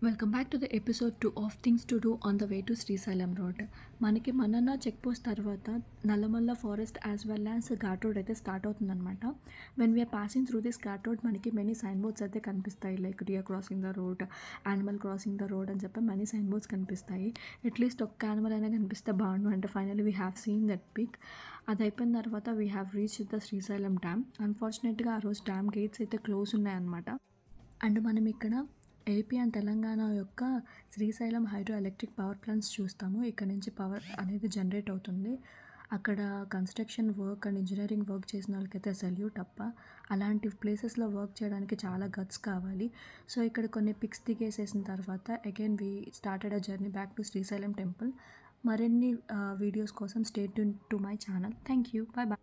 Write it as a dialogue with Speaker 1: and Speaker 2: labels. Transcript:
Speaker 1: Welcome back to the episode 2 of things to do on the way to Srisailam road. మనకి మన్నన్న check post తర్వాత Nallamala forest as well as ghat road అయితే start అవుతుందన్నమాట. When we are passing through this ghat road మనకి many sign boards అయితే కనిపిస్తాయి. Like deer crossing the road, animal crossing the road అని చెప్పి మెనీ సైన్ బోర్డ్స్ కనిపిస్తాయి. అట్లీస్ట్ ఒక్క యానిమల్ అయినా కనిపిస్తే బాగుండు అంటే finally we have scene that pic. అది అయిపోయిన తర్వాత we have reach the Srisailam dam. అన్ఫార్చునేట్గా ఆ రోజు డ్యామ్ గేట్స్ అయితే క్లోజ్ ఉన్నాయన్నమాట. అండ్ మనం ఇక్కడ ఏపీ అండ్ తెలంగాణ యొక్క Srisailam hydro electric power plants చూస్తాము. ఇక్కడ నుంచి పవర్ అనేది జనరేట్ అవుతుంది. అక్కడ construction work and engineering work చేసిన వాళ్ళకైతే సెల్యూట్ అప్ప. అలాంటి ప్లేసెస్లో వర్క్ చేయడానికి చాలా గట్స్ కావాలి. సో ఇక్కడ కొన్ని పిక్స్ దిగేసేసిన తర్వాత again we started a journey back to Srisailam temple. మరిన్ని వీడియోస్ కోసం stay tune to my channel. Thank you. Bye bye.